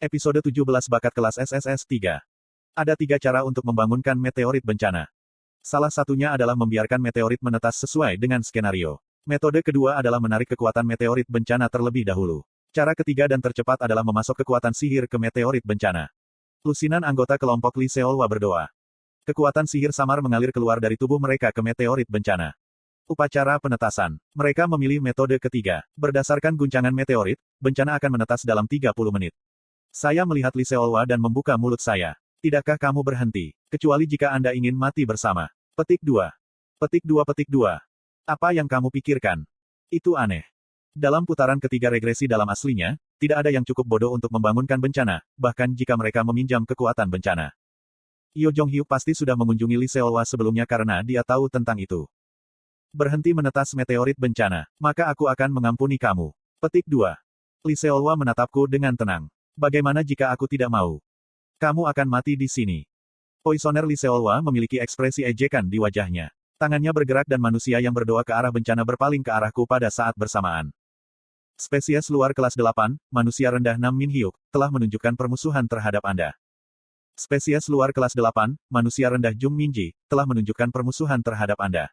Episode 17 Bakat Kelas SSS 3. Ada 3 cara untuk membangunkan meteorit bencana. Salah satunya adalah membiarkan meteorit menetas sesuai dengan skenario. Metode kedua adalah menarik kekuatan meteorit bencana terlebih dahulu. Cara ketiga dan tercepat adalah memasok kekuatan sihir ke meteorit bencana. Lusinan anggota kelompok Lee Seolwa berdoa. Kekuatan sihir samar mengalir keluar dari tubuh mereka ke meteorit bencana. Upacara penetasan. Mereka memilih metode ketiga. Berdasarkan guncangan meteorit, bencana akan menetas dalam 30 menit. Saya melihat Lee Seolwa dan membuka mulut saya. Tidakkah kamu berhenti? Kecuali jika Anda ingin mati bersama. Petik 2. Petik 2 Petik 2. Apa yang kamu pikirkan? Itu aneh. Dalam putaran ketiga regresi dalam aslinya, tidak ada yang cukup bodoh untuk membangunkan bencana, bahkan jika mereka meminjam kekuatan bencana. Yo Jong-hyuk pasti sudah mengunjungi Lee Seolwa sebelumnya karena dia tahu tentang itu. Berhenti menetas meteorit bencana, maka aku akan mengampuni kamu. Petik 2. Lee Seolwa menatapku dengan tenang. Bagaimana jika aku tidak mau? Kamu akan mati di sini. Poisoner Lee Seolwa memiliki ekspresi ejekan di wajahnya. Tangannya bergerak dan manusia yang berdoa ke arah bencana berpaling ke arahku pada saat bersamaan. Spesies luar kelas 8, manusia rendah Nam Min Hyuk, telah menunjukkan permusuhan terhadap Anda. Spesies luar kelas 8, manusia rendah Jung Minji, telah menunjukkan permusuhan terhadap Anda.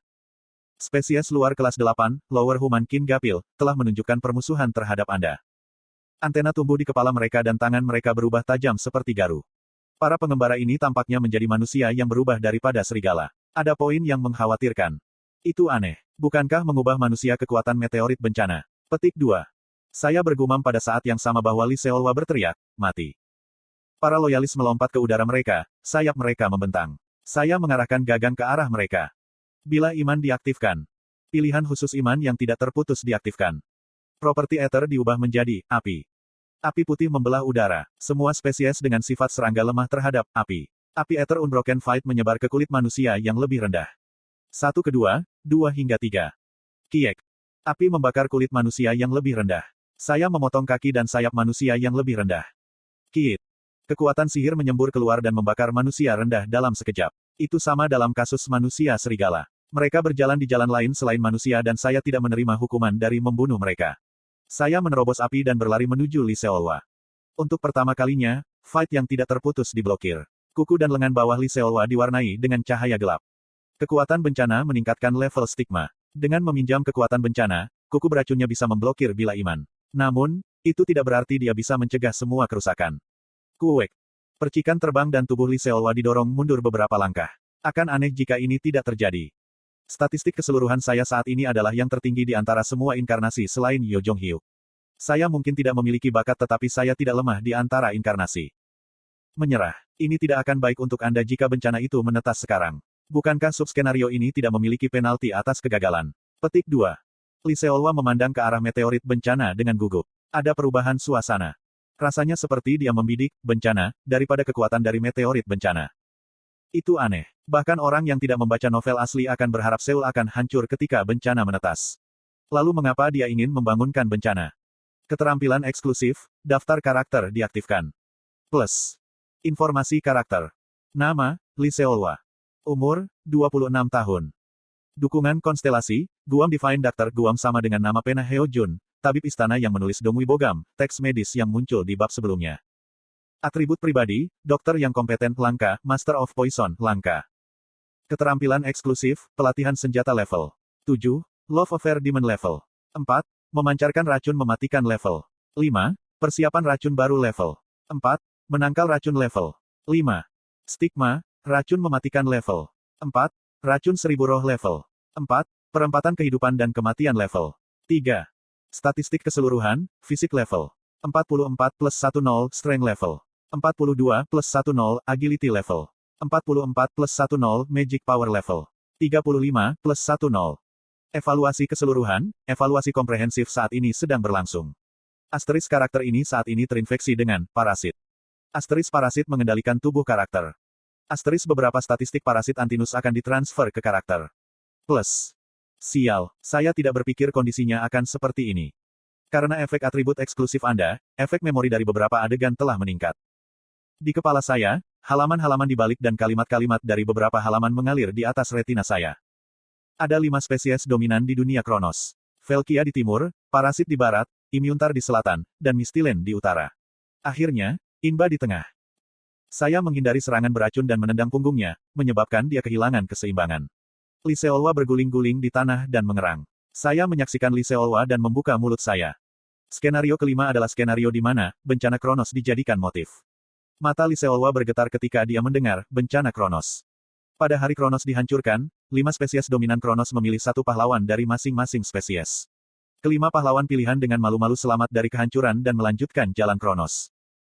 Spesies luar kelas 8, lower human Kin Gapil, telah menunjukkan permusuhan terhadap Anda. Antena tumbuh di kepala mereka dan tangan mereka berubah tajam seperti garu. Para pengembara ini tampaknya menjadi manusia yang berubah daripada serigala. Ada poin yang mengkhawatirkan. Itu aneh. Bukankah mengubah manusia kekuatan meteorit bencana? Petik 2. Saya bergumam pada saat yang sama bahwa Lee Seolwa berteriak, mati. Para loyalis melompat ke udara mereka, sayap mereka membentang. Saya mengarahkan gagang ke arah mereka. Bila iman diaktifkan. Pilihan khusus iman yang tidak terputus diaktifkan. Properti ether diubah menjadi api. Api putih membelah udara. Semua spesies dengan sifat serangga lemah terhadap api. Api ether Unbroken Fight menyebar ke kulit manusia yang lebih rendah. 1 ke 2, 2 hingga 3. Kiek. Api membakar kulit manusia yang lebih rendah. Saya memotong kaki dan sayap manusia yang lebih rendah. Kiet. Kekuatan sihir menyembur keluar dan membakar manusia rendah dalam sekejap. Itu sama dalam kasus manusia serigala. Mereka berjalan di jalan lain selain manusia dan saya tidak menerima hukuman dari membunuh mereka. Saya menerobos api dan berlari menuju Lee Seolwa. Untuk pertama kalinya, fight yang tidak terputus diblokir. Kuku dan lengan bawah Lee Seolwa diwarnai dengan cahaya gelap. Kekuatan bencana meningkatkan level stigma. Dengan meminjam kekuatan bencana, kuku beracunnya bisa memblokir bila iman. Namun, itu tidak berarti dia bisa mencegah semua kerusakan. Kuek. Percikan terbang dan tubuh Lee Seolwa didorong mundur beberapa langkah. Akan aneh jika ini tidak terjadi. Statistik keseluruhan saya saat ini adalah yang tertinggi di antara semua inkarnasi selain Yo Jong-hyuk. Saya mungkin tidak memiliki bakat tetapi saya tidak lemah di antara inkarnasi. Menyerah. Ini tidak akan baik untuk Anda jika bencana itu menetas sekarang. Bukankah subskenario ini tidak memiliki penalti atas kegagalan? Petik 2. Lee Seolwa memandang ke arah meteorit bencana dengan gugup. Ada perubahan suasana. Rasanya seperti dia membidik bencana daripada kekuatan dari meteorit bencana. Itu aneh. Bahkan orang yang tidak membaca novel asli akan berharap Seoul akan hancur ketika bencana menetas. Lalu mengapa dia ingin membangunkan bencana? Keterampilan eksklusif, daftar karakter diaktifkan. Plus. Informasi karakter. Nama, Lee Seolwa. Umur, 26 tahun. Dukungan konstelasi, Guam Divine Doctor Guam sama dengan nama pena Heo Jun, tabib istana yang menulis Dongwi Bogam, teks medis yang muncul di bab sebelumnya. Atribut pribadi, dokter yang kompeten langka, Master of Poison langka. Keterampilan eksklusif, pelatihan senjata level 7, Love Affair Demon level 4, memancarkan racun mematikan level 5, persiapan racun baru level 4, menangkal racun level 5, stigma, racun mematikan level 4, racun 1000 roh level 4, perempatan kehidupan dan kematian level 3. Statistik keseluruhan, fisik level 44 plus 10, strength level 42 plus 10, agility level 44 plus 10, magic power level 35 plus 10. Evaluasi keseluruhan, evaluasi komprehensif saat ini sedang berlangsung. Asteris karakter ini saat ini terinfeksi dengan parasit. Asteris parasit mengendalikan tubuh karakter. Asteris beberapa statistik parasit antinus akan ditransfer ke karakter. Plus. Sial, saya tidak berpikir kondisinya akan seperti ini. Karena efek atribut eksklusif Anda, efek memori dari beberapa adegan telah meningkat. Di kepala saya, halaman-halaman dibalik dan kalimat-kalimat dari beberapa halaman mengalir di atas retina saya. Ada 5 spesies dominan di dunia Kronos. Velkia di timur, Parasit di barat, Imyuntar di selatan, dan Mistylene di utara. Akhirnya, Inba di tengah. Saya menghindari serangan beracun dan menendang punggungnya, menyebabkan dia kehilangan keseimbangan. Lee Seolwa berguling-guling di tanah dan mengerang. Saya menyaksikan Lee Seolwa dan membuka mulut saya. Skenario kelima adalah skenario di mana bencana Kronos dijadikan motif. Mata Lee Seolwa bergetar ketika dia mendengar bencana Kronos. Pada hari Kronos dihancurkan, 5 spesies dominan Kronos memilih satu pahlawan dari masing-masing spesies. Kelima pahlawan pilihan dengan malu-malu selamat dari kehancuran dan melanjutkan jalan Kronos.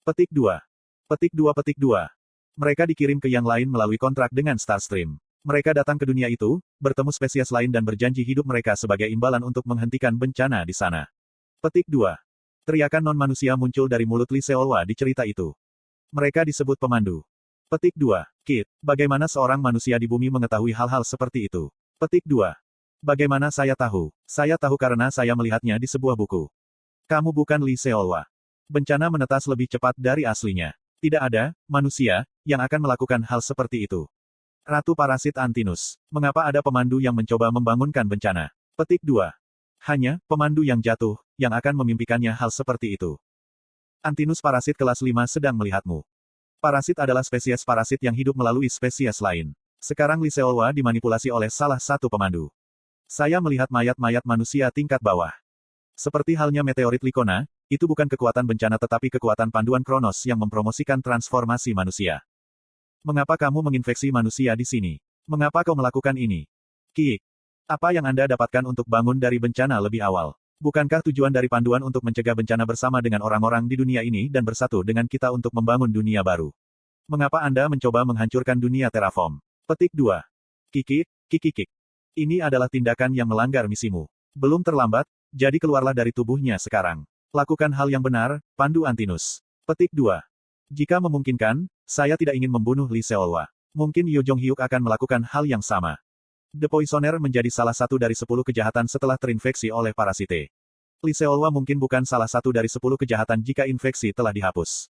Petik 2. Petik 2. Petik 2. Mereka dikirim ke yang lain melalui kontrak dengan Starstream. Mereka datang ke dunia itu, bertemu spesies lain dan berjanji hidup mereka sebagai imbalan untuk menghentikan bencana di sana. Petik 2. Teriakan non-manusia muncul dari mulut Lee Seolwa di cerita itu. Mereka disebut pemandu. Petik 2. Kit, bagaimana seorang manusia di bumi mengetahui hal-hal seperti itu? Petik 2. Bagaimana saya tahu? Saya tahu karena saya melihatnya di sebuah buku. Kamu bukan Lee Seolwa. Bencana menetas lebih cepat dari aslinya. Tidak ada manusia yang akan melakukan hal seperti itu. Ratu Parasit Antinus. Mengapa ada pemandu yang mencoba membangunkan bencana? Petik 2. Hanya pemandu yang jatuh yang akan memimpikannya hal seperti itu. Antinus parasit kelas 5 sedang melihatmu. Parasit adalah spesies parasit yang hidup melalui spesies lain. Sekarang Lee Seolwa dimanipulasi oleh salah satu pemandu. Saya melihat mayat-mayat manusia tingkat bawah. Seperti halnya meteorit Likona, itu bukan kekuatan bencana tetapi kekuatan panduan Kronos yang mempromosikan transformasi manusia. Mengapa kamu menginfeksi manusia di sini? Mengapa kau melakukan ini? Kiik. Apa yang Anda dapatkan untuk bangun dari bencana lebih awal? Bukankah tujuan dari panduan untuk mencegah bencana bersama dengan orang-orang di dunia ini dan bersatu dengan kita untuk membangun dunia baru? Mengapa Anda mencoba menghancurkan dunia terraform? Petik 2. Kikik, kikikik. Ini adalah tindakan yang melanggar misimu. Belum terlambat, jadi keluarlah dari tubuhnya sekarang. Lakukan hal yang benar, Pandu Antinus. Petik 2. Jika memungkinkan, saya tidak ingin membunuh Lee Seolwa. Mungkin Yo Jong Hyuk akan melakukan hal yang sama. The Poisoner menjadi salah satu dari 10 kejahatan setelah terinfeksi oleh parasite. Lee Seolwa mungkin bukan salah satu dari 10 kejahatan jika infeksi telah dihapus.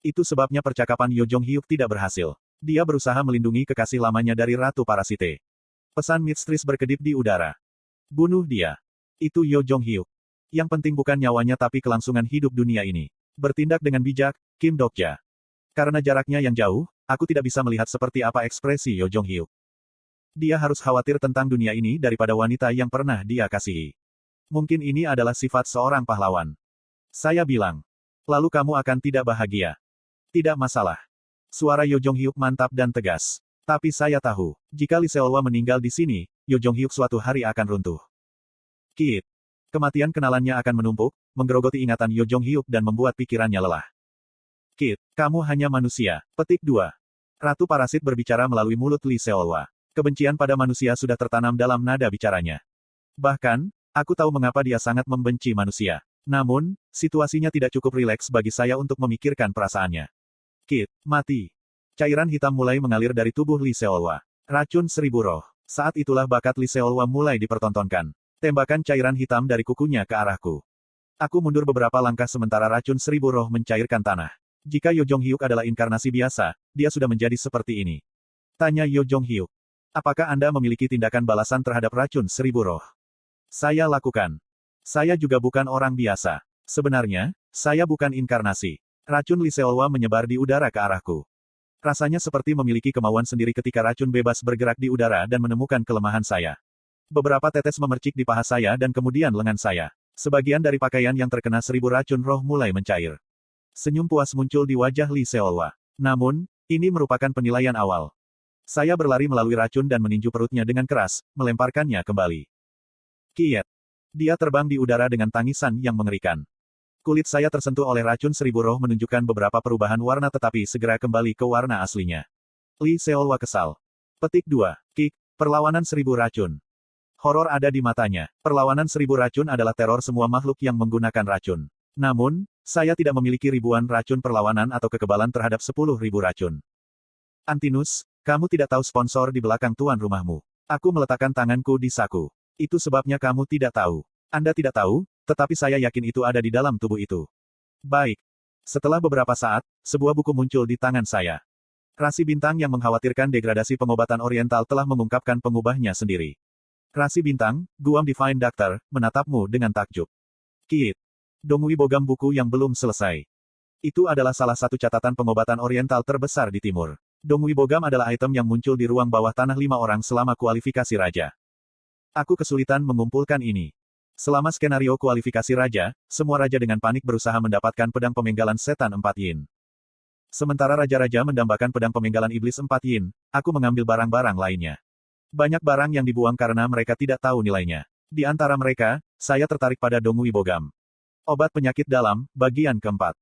Itu sebabnya percakapan Yo Jong Hyuk tidak berhasil. Dia berusaha melindungi kekasih lamanya dari Ratu Parasite. Pesan Mistress berkedip di udara. Bunuh dia. Itu Yo Jong Hyuk. Yang penting bukan nyawanya tapi kelangsungan hidup dunia ini. Bertindak dengan bijak, Kim Dokja. Karena jaraknya yang jauh, aku tidak bisa melihat seperti apa ekspresi Yo Jong Hyuk. Dia harus khawatir tentang dunia ini daripada wanita yang pernah dia kasihi. Mungkin ini adalah sifat seorang pahlawan. Saya bilang. Lalu kamu akan tidak bahagia. Tidak masalah. Suara Yo Jong Hyuk mantap dan tegas. Tapi saya tahu, jika Lee Seolwa meninggal di sini, Yo Jong Hyuk suatu hari akan runtuh. Kit. Kematian kenalannya akan menumpuk, menggerogoti ingatan Yo Jong Hyuk dan membuat pikirannya lelah. Kit, kamu hanya manusia. Petik 2. Ratu Parasit berbicara melalui mulut Lee Seolwa. Kebencian pada manusia sudah tertanam dalam nada bicaranya. Bahkan, aku tahu mengapa dia sangat membenci manusia. Namun, situasinya tidak cukup rileks bagi saya untuk memikirkan perasaannya. Kit, mati. Cairan hitam mulai mengalir dari tubuh Lee Seolwa. Racun 1000 roh. Saat itulah bakat Lee Seolwa mulai dipertontonkan. Tembakan cairan hitam dari kukunya ke arahku. Aku mundur beberapa langkah sementara racun 1000 roh mencairkan tanah. Jika Yo Jong Hyuk adalah inkarnasi biasa, dia sudah menjadi seperti ini. Tanya Yo Jong Hyuk. Apakah Anda memiliki tindakan balasan terhadap racun 1000 roh? Saya lakukan. Saya juga bukan orang biasa. Sebenarnya, saya bukan inkarnasi. Racun Lee Seolwa menyebar di udara ke arahku. Rasanya seperti memiliki kemauan sendiri ketika racun bebas bergerak di udara dan menemukan kelemahan saya. Beberapa tetes memercik di paha saya dan kemudian lengan saya. Sebagian dari pakaian yang terkena 1000 racun roh mulai mencair. Senyum puas muncul di wajah Lee Seolwa. Namun, ini merupakan penilaian awal. Saya berlari melalui racun dan meninju perutnya dengan keras, melemparkannya kembali. Kiet. Dia terbang di udara dengan tangisan yang mengerikan. Kulit saya tersentuh oleh racun 1000 roh menunjukkan beberapa perubahan warna tetapi segera kembali ke warna aslinya. Lee Seolwa kesal. Petik 2. Kik, perlawanan 1000 racun. Horor ada di matanya. Perlawanan 1000 racun adalah teror semua makhluk yang menggunakan racun. Namun, saya tidak memiliki ribuan racun perlawanan atau kekebalan terhadap 10.000 racun. Antinus, kamu tidak tahu sponsor di belakang tuan rumahmu. Aku meletakkan tanganku di saku. Itu sebabnya kamu tidak tahu. Anda tidak tahu, tetapi saya yakin itu ada di dalam tubuh itu. Baik. Setelah beberapa saat, sebuah buku muncul di tangan saya. Rasi bintang yang mengkhawatirkan degradasi pengobatan oriental telah mengungkapkan pengubahnya sendiri. Rasi bintang, Guam Divine Doctor, menatapmu dengan takjub. Kit. Dongwi bogam buku yang belum selesai. Itu adalah salah satu catatan pengobatan oriental terbesar di timur. Dongui Bogam adalah item yang muncul di ruang bawah tanah 5 orang selama kualifikasi raja. Aku kesulitan mengumpulkan ini. Selama skenario kualifikasi raja, semua raja dengan panik berusaha mendapatkan pedang pemenggalan setan 4 yin. Sementara raja-raja mendambakan pedang pemenggalan iblis 4 yin, aku mengambil barang-barang lainnya. Banyak barang yang dibuang karena mereka tidak tahu nilainya. Di antara mereka, saya tertarik pada Dongui Bogam. Obat penyakit dalam, bagian keempat.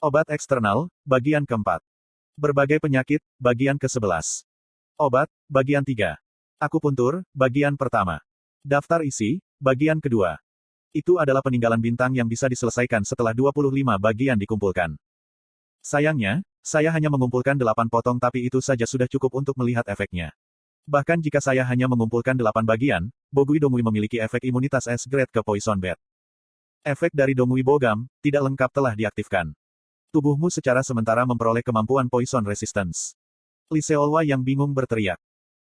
Obat eksternal, bagian keempat. Berbagai penyakit, bagian ke-11. Obat, bagian 3. Akupuntur, bagian pertama. Daftar isi, bagian kedua. Itu adalah peninggalan bintang yang bisa diselesaikan setelah 25 bagian dikumpulkan. Sayangnya, saya hanya mengumpulkan 8 potong tapi itu saja sudah cukup untuk melihat efeknya. Bahkan jika saya hanya mengumpulkan 8 bagian, Bogui Dongui memiliki efek imunitas S-grade ke Poison Bat. Efek dari Dongui Bogam, tidak lengkap telah diaktifkan. Tubuhmu secara sementara memperoleh kemampuan Poison Resistance. Li Seolwa yang bingung berteriak.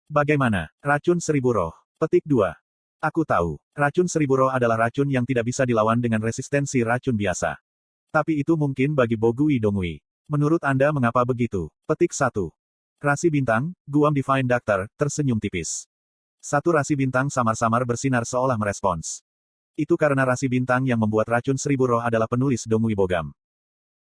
Bagaimana? Racun seribu roh. Petik 2. Aku tahu, racun seribu roh adalah racun yang tidak bisa dilawan dengan resistensi racun biasa. Tapi itu mungkin bagi Bogui Dongui. Menurut Anda mengapa begitu? Petik 1. Rasi bintang, Guam Divine Doctor, tersenyum tipis. Satu rasi bintang samar-samar bersinar seolah merespons. Itu karena rasi bintang yang membuat racun seribu roh adalah penulis Dongui Bogam.